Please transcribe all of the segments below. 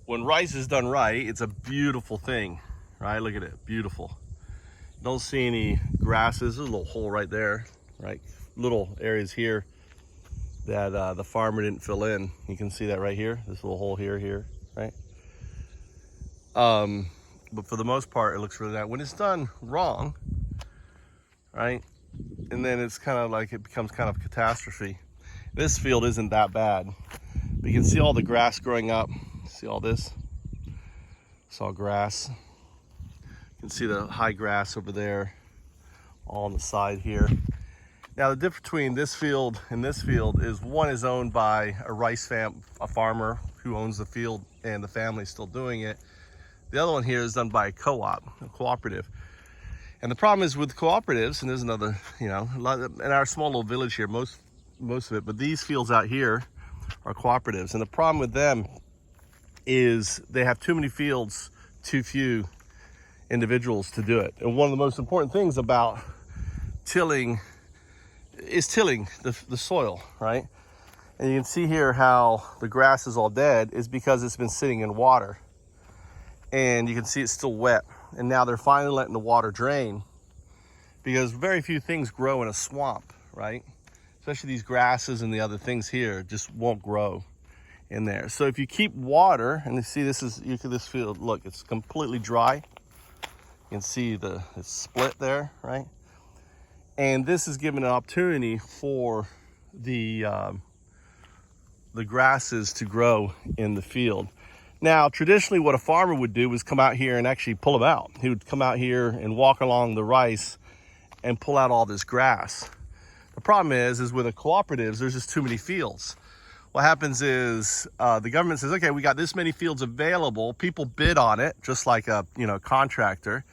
when rice is done right, it's a beautiful thing, right? Look at it, beautiful. Don't see any grasses. There's a little hole right there, right? Little areas here that the farmer didn't fill in. You can see that right here, this little hole here, right? But for the most part, it looks really nice. When it's done wrong, right? And then it's kind of like, it becomes kind of a catastrophe. This field isn't that bad, but you can see all the grass growing up. See all this? It's all grass. You can see the high grass over there, all on the side here. Now the difference between this field and this field is one is owned by a farmer who owns the field and the family's still doing it. The other one here is done by a co-op, a cooperative. And the problem is with cooperatives, and there's another, in our small little village here, most of it, but these fields out here are cooperatives. And the problem with them is they have too many fields, too few individuals to do it. And one of the most important things about tilling is tilling the soil, right? And you can see here how the grass is all dead is because it's been sitting in water. And you can see it's still wet. And now they're finally letting the water drain, because very few things grow in a swamp, right? Especially these grasses and the other things here just won't grow in there. So if you keep water, and you see this field, look, it's completely dry. You can see it's split there, right? And this is giving an opportunity for the grasses to grow in the field. Now, traditionally what a farmer would do was come out here and actually pull them out. He would come out here and walk along the rice and pull out all this grass. The problem is with the cooperatives, there's just too many fields. What happens is the government says, okay, we got this many fields available. People bid on it, just like a contractor,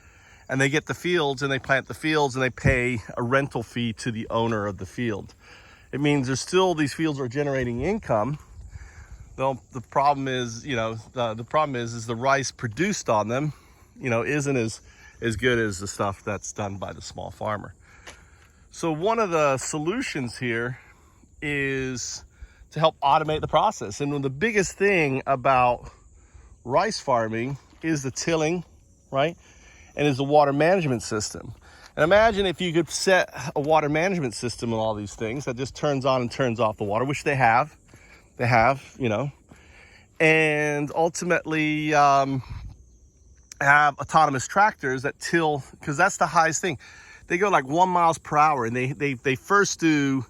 and they get the fields and they plant the fields and they pay a rental fee to the owner of the field. It means these fields are generating income. Well, the problem is, the rice produced on them, isn't as good as the stuff that's done by the small farmer. So one of the solutions here is to help automate the process. And the biggest thing about rice farming is the tilling, right? And is the water management system. And imagine if you could set a water management system on all these things that just turns on and turns off the water, which they have, and ultimately have autonomous tractors that till, because that's the highest thing. They go like 1 mile per hour, and they first do,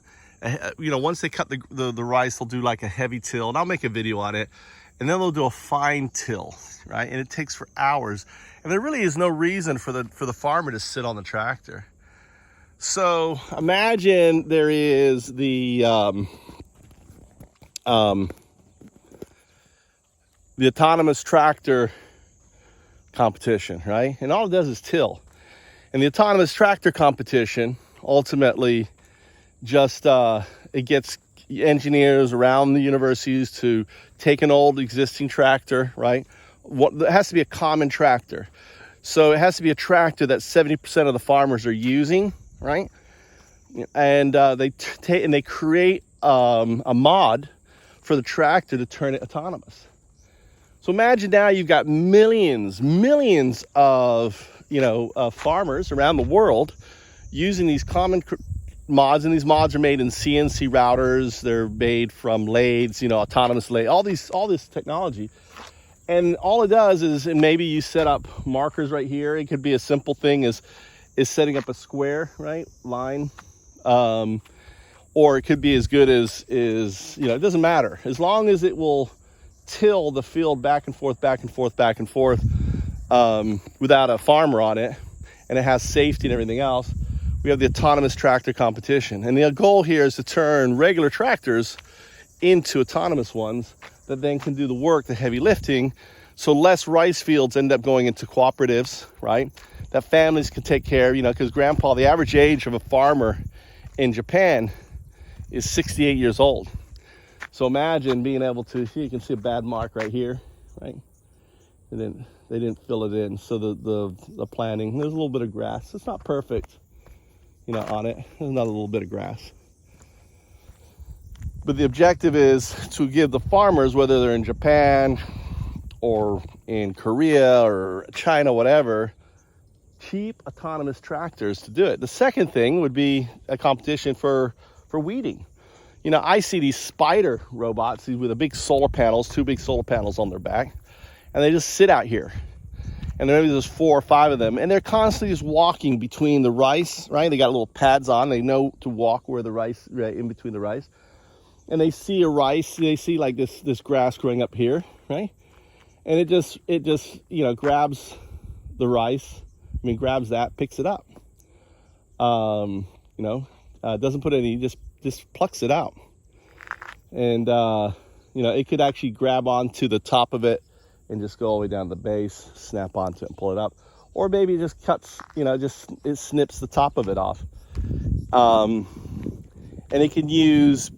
once they cut the rice, they'll do like a heavy till, and I'll make a video on it, and then they'll do a fine till, right? And it takes for hours, and there really is no reason for the farmer to sit on the tractor. So imagine there is the autonomous tractor competition, right? And all it does is till. And the autonomous tractor competition ultimately just it gets engineers around the universities to take an old existing tractor, right? It has to be a common tractor. So it has to be a tractor that 70% of the farmers are using, right? And they create a mod for the tractor to turn it autonomous. So imagine now you've got millions of farmers around the world using these common mods, and these mods are made in CNC routers. They're made from lathes, autonomous lathe, all this technology. And all it does is, and maybe you set up markers right here. It could be a simple thing as setting up a square, right, line, or it could be as good as it doesn't matter, as long as it will till the field back and forth without a farmer on it, and it has safety and everything else. We have the autonomous tractor competition, and the goal here is to turn regular tractors into autonomous ones that then can do the work, the heavy lifting, so less rice fields end up going into cooperatives, right, that families can take care of, because the average age of a farmer in Japan is 68 years old. So imagine being able to, you can see a bad mark right here, right? They didn't fill it in. So the planting, there's a little bit of grass. It's not perfect, on it. There's not a little bit of grass. But the objective is to give the farmers, whether they're in Japan or in Korea or China, whatever, cheap autonomous tractors to do it. The second thing would be a competition for weeding. You know, I see these spider robots with a big solar panels, 2 big solar panels on their back, and they just sit out here. And maybe there's 4 or 5 of them, and they're constantly just walking between the rice, right? They got little pads on. They know to walk where the rice, right, in between the rice. And they see a rice, they see like this grass growing up here, right? And it just you know, grabs the rice. I mean, grabs that, picks it up. You know, doesn't put any, just plucks it out. And you know, it could actually grab onto the top of it and just go all the way down to the base, snap onto it and pull it up. Or maybe it just cuts, you know, it snips the top of it off. And it can use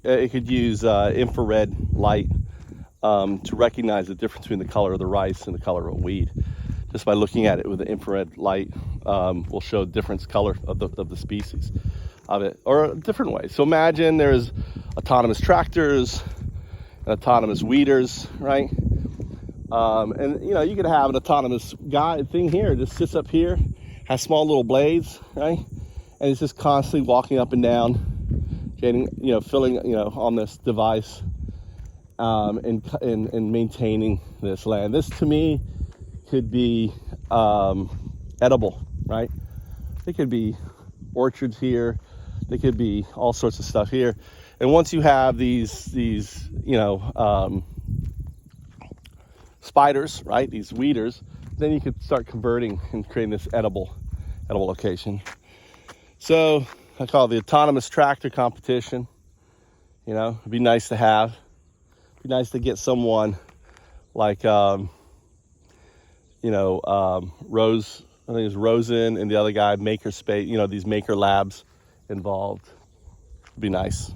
infrared light to recognize the difference between the color of the rice and the color of a weed. Just by looking at it with the infrared light, will show different color of the species of it, or a different way. So imagine there's autonomous tractors and autonomous weeders, right? And you know, you could have an autonomous guy thing here, just sits up here, has small little blades, right? And it's just constantly walking up and down, getting, you know, filling, you know, on this device, and maintaining this land. This to me could be edible, right? There could be orchards here. There could be all sorts of stuff here. And once you have these you know, spiders, right? These weeders, then you could start converting and creating this edible location. So I call it the autonomous tractor competition. You know, it'd be nice to have. It'd be nice to get someone like, you know, Rose, I think it's Rosen, and the other guy, Maker Space, you know, these Maker Labs involved. It'd be nice.